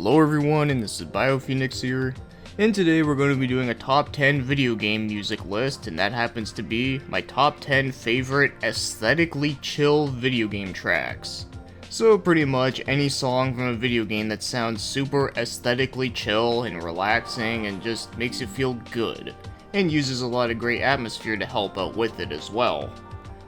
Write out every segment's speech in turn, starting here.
Hello everyone, and this is BioPhoenix here, and today we're going to be doing a top 10 video game music list, and that happens to be my top 10 favorite aesthetically chill video game tracks. So pretty much any song from a video game that sounds super aesthetically chill and relaxing and just makes you feel good, and uses a lot of great atmosphere to help out with it as well.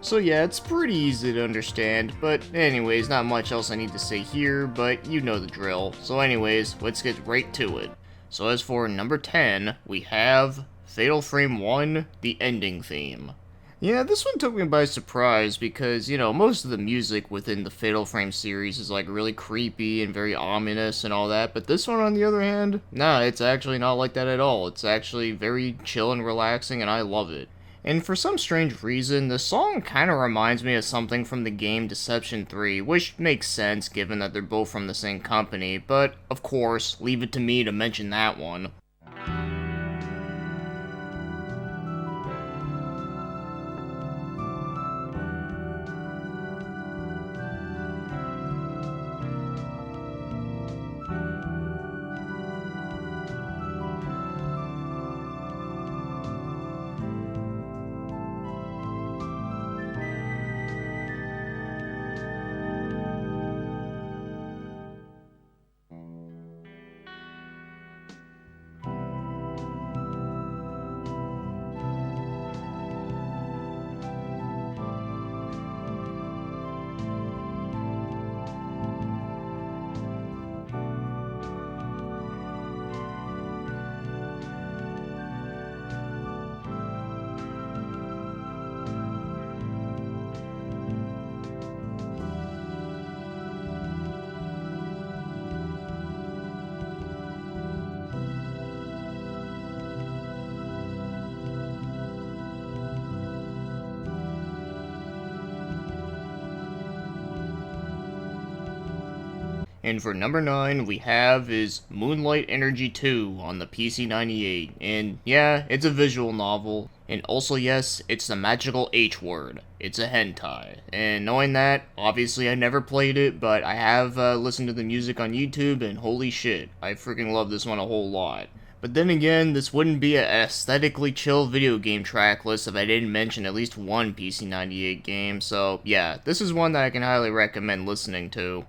So yeah, it's pretty easy to understand, but anyways, not much else I need to say here, but you know the drill. So anyways, let's get right to it. So as for number 10, we have Fatal Frame 1, the ending theme. Yeah, this one took me by surprise because, most of the music within the Fatal Frame series is like really creepy and very ominous and all that, but this one on the other hand, nah, it's actually not like that at all. It's actually very chill and relaxing and I love it. And for some strange reason, the song kinda reminds me of something from the game Deception 3, which makes sense given that they're both from the same company, but of course, leave it to me to mention that one. And for number 9, we have is Moonlight Energy 2 on the PC-98. And yeah, it's a visual novel. And also yes, it's the magical H word. It's a hentai. And knowing that, obviously I never played it, but I have listened to the music on YouTube, and holy shit, I freaking love this one a whole lot. But then again, this wouldn't be an aesthetically chill video game track list if I didn't mention at least one PC-98 game, so yeah, this is one that I can highly recommend listening to.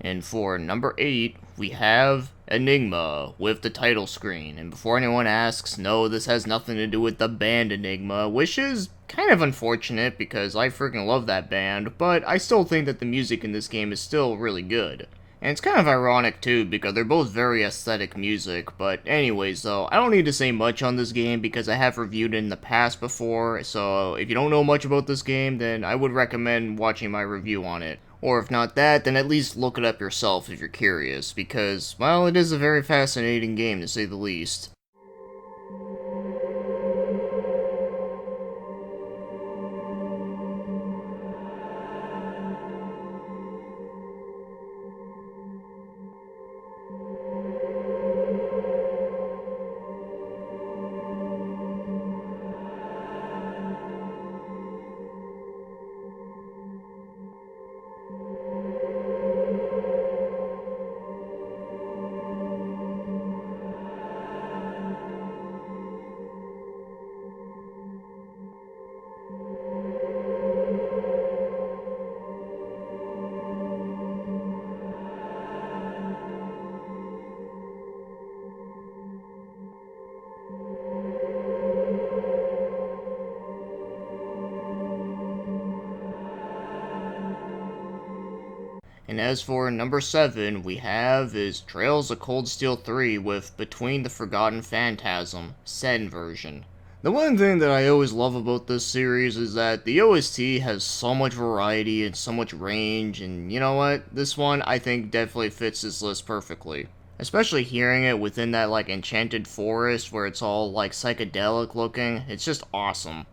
And for number 8, we have Enigma with the title screen. And before anyone asks, no, this has nothing to do with the band Enigma, which is kind of unfortunate because I freaking love that band, but I still think that the music in this game is still really good. And it's kind of ironic too, because they're both very aesthetic music, but anyways though, I don't need to say much on this game because I have reviewed it in the past before, so if you don't know much about this game, then I would recommend watching my review on it. Or if not that, then at least look it up yourself if you're curious, because, well, it is a very fascinating game to say the least. And as for number 7, we have is Trails of Cold Steel 3 with Between the Forgotten Phantasm, Sen version. The one thing that I always love about this series is that the OST has so much variety and so much range, and you know what? This one I think definitely fits this list perfectly. Especially hearing it within that like enchanted forest where it's all like psychedelic looking, it's just awesome.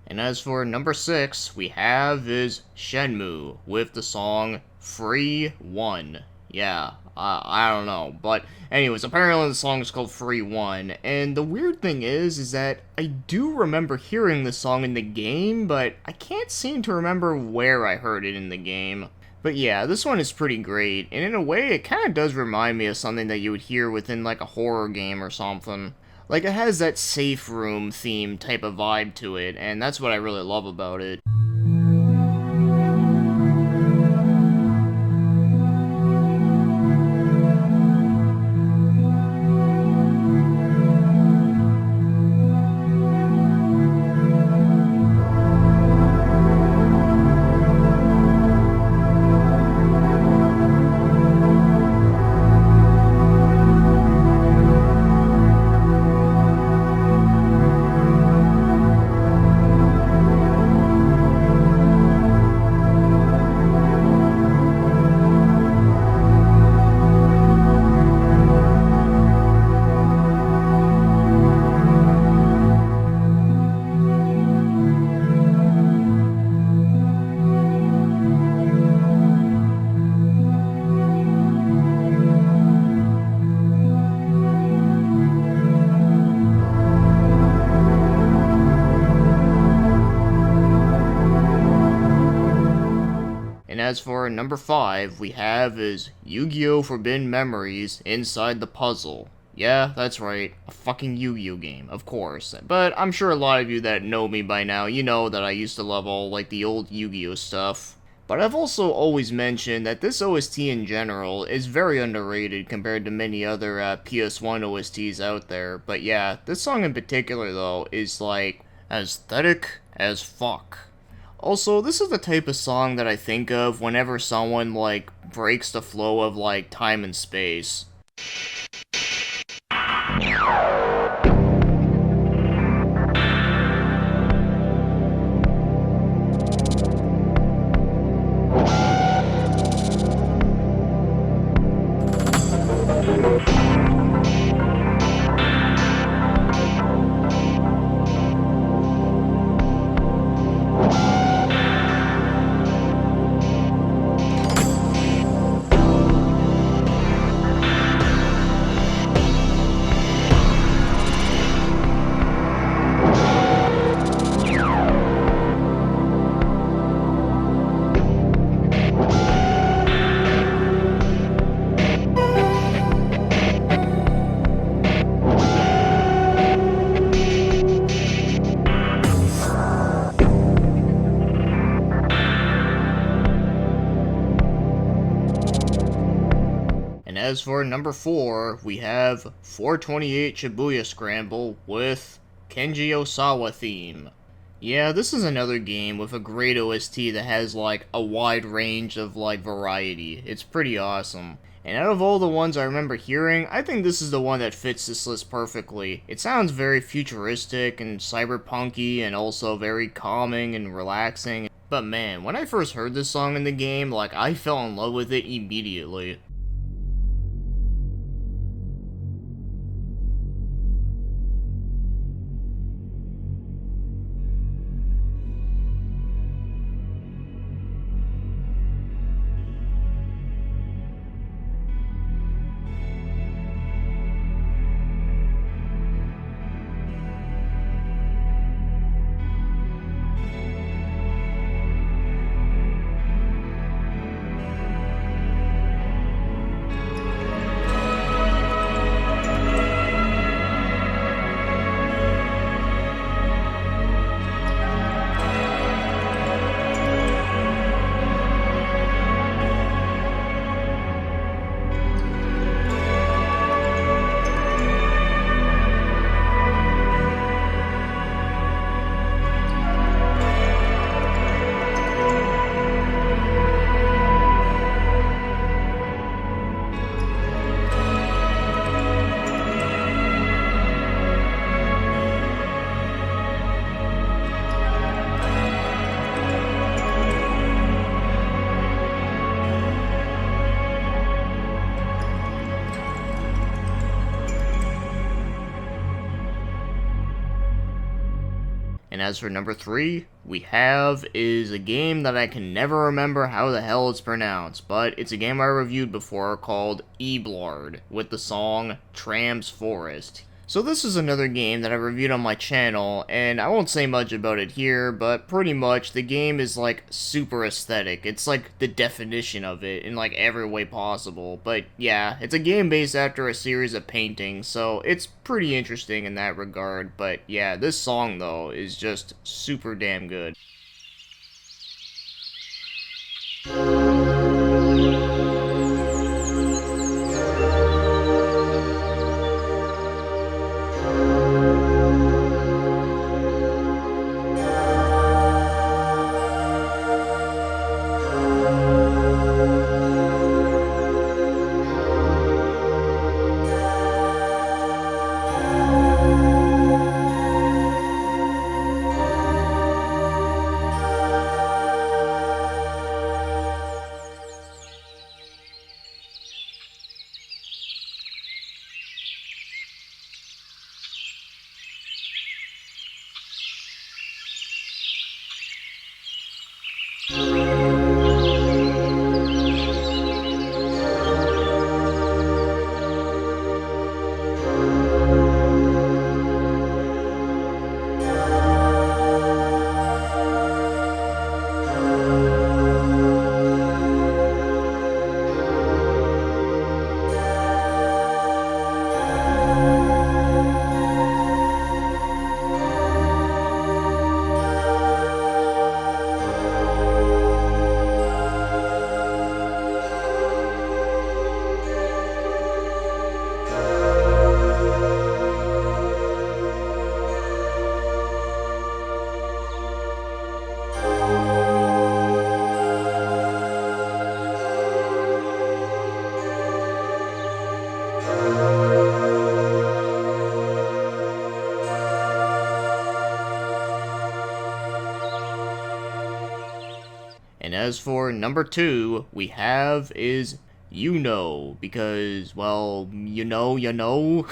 And as for number 6, we have is Shenmue with the song Free 1. Yeah, I don't know. But anyways, apparently the song is called Free 1. And the weird thing is that I do remember hearing this song in the game, but I can't seem to remember where I heard it in the game. But yeah, this one is pretty great, and in a way it kind of does remind me of something that you would hear within like a horror game or something. Like, it has that safe room theme type of vibe to it, and that's what I really love about it. And as for number 5, we have is Yu-Gi-Oh! Forbidden Memories Inside the Puzzle. Yeah, that's right, a fucking Yu-Gi-Oh! Game, of course. But I'm sure a lot of you that know me by now, you know that I used to love all, like, the old Yu-Gi-Oh! Stuff. But I've also always mentioned that this OST in general is very underrated compared to many other PS1 OSTs out there. But yeah, this song in particular, though, is, like, aesthetic as fuck. Also, this is the type of song that I think of whenever someone, like, breaks the flow of, like, time and space. And as for number 4, we have 428 Shibuya Scramble with Kenji Osawa theme. Yeah, this is another game with a great OST that has like a wide range of like variety. It's pretty awesome. And out of all the ones I remember hearing, I think this is the one that fits this list perfectly. It sounds very futuristic and cyberpunky and also very calming and relaxing. But man, when I first heard this song in the game, like I fell in love with it immediately. And as for number 3, we have is a game that I can never remember how the hell it's pronounced, but it's a game I reviewed before called Eblard, with the song Trams Forest. So this is another game that I reviewed on my channel, and I won't say much about it here, but pretty much the game is like super aesthetic. It's like the definition of it in like every way possible. But yeah, it's a game based after a series of paintings, so it's pretty interesting in that regard. But yeah, this song though is just super damn good. And as for number 2, we have is You Know, because, well, you know.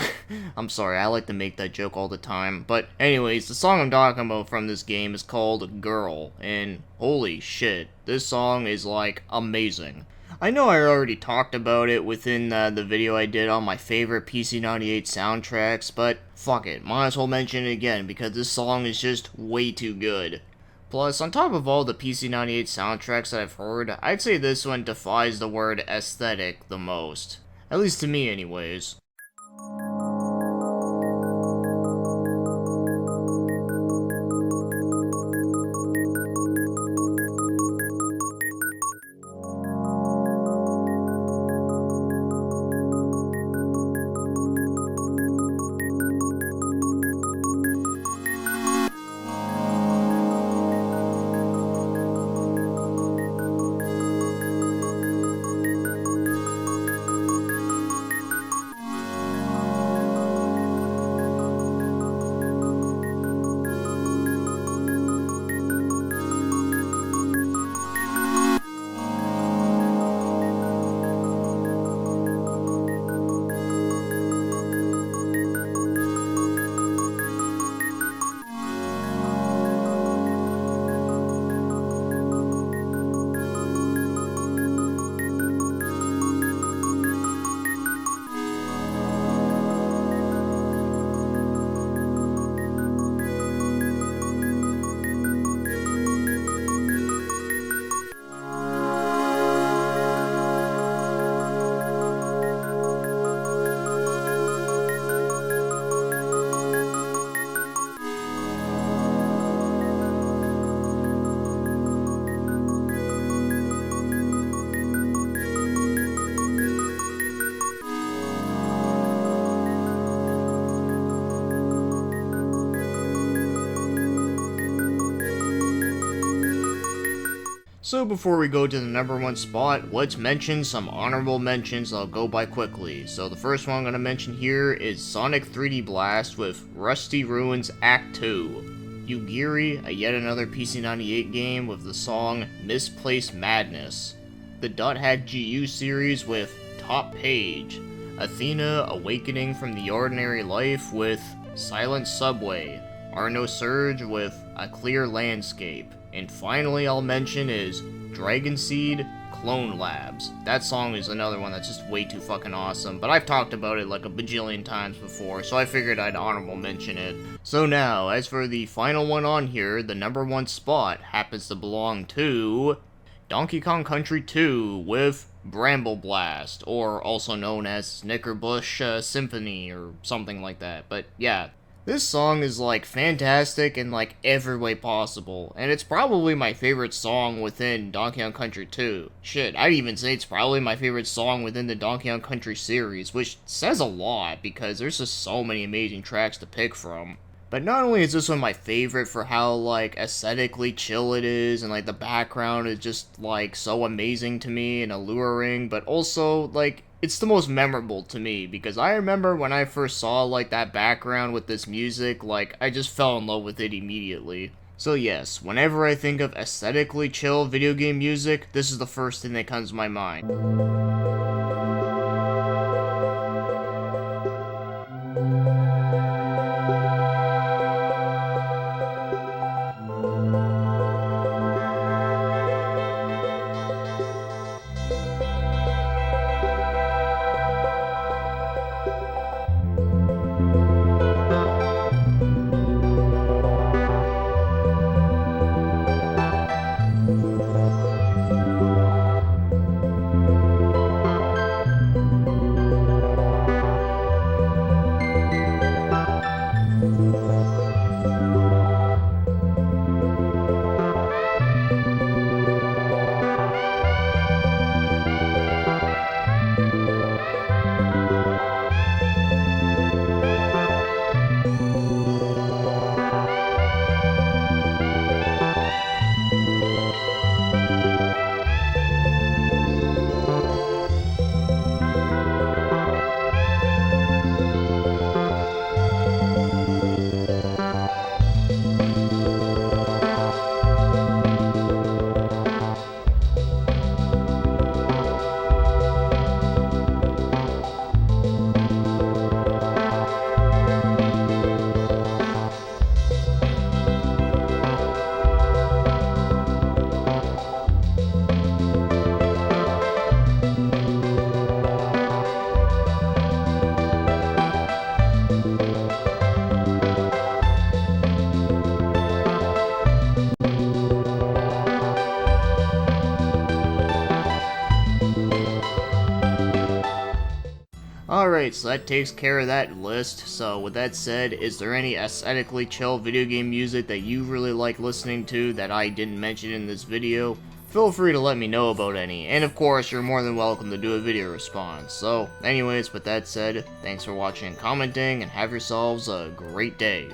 I'm sorry, I like to make that joke all the time. But anyways, the song I'm talking about from this game is called Girl, and holy shit, this song is, like, amazing. I know I already talked about it within the video I did on my favorite PC98 soundtracks, but fuck it, might as well mention it again because this song is just way too good. Plus, on top of all the PC98 soundtracks that I've heard, I'd say this one defies the word aesthetic the most. At least to me anyways. So before we go to the number 1 spot, let's mention some honorable mentions that'll go by quickly. So the first one I'm going to mention here is Sonic 3D Blast with Rusty Ruins Act 2. Yugiri, yet another PC98 game with the song Misplaced Madness. The Dot Hat GU series with Top Page. Athena Awakening from the Ordinary Life with Silent Subway. Arno Surge with A Clear Landscape. And finally I'll mention is Dragon Seed Clone Labs. That song is another one that's just way too fucking awesome, but I've talked about it like a bajillion times before, so I figured I'd honorable mention it. So now, as for the final one on here, the number 1 spot happens to belong to Donkey Kong Country 2 with Bramble Blast, or also known as Snickerbush Symphony or something like that, but yeah. This song is, like, fantastic in, like, every way possible, and it's probably my favorite song within Donkey Kong Country 2. Shit, I'd even say it's probably my favorite song within the Donkey Kong Country series, which says a lot, because there's just so many amazing tracks to pick from. But not only is this one my favorite for how, like, aesthetically chill it is, and, like, the background is just, like, so amazing to me and alluring, but also, like, it's the most memorable to me, because I remember when I first saw, like, that background with this music, like, I just fell in love with it immediately. So yes, whenever I think of aesthetically chill video game music, this is the first thing that comes to my mind. Alright, so that takes care of that list. So with that said, is there any aesthetically chill video game music that you really like listening to that I didn't mention in this video? Feel free to let me know about any, and of course, you're more than welcome to do a video response. So, anyways, with that said, thanks for watching and commenting, and have yourselves a great day.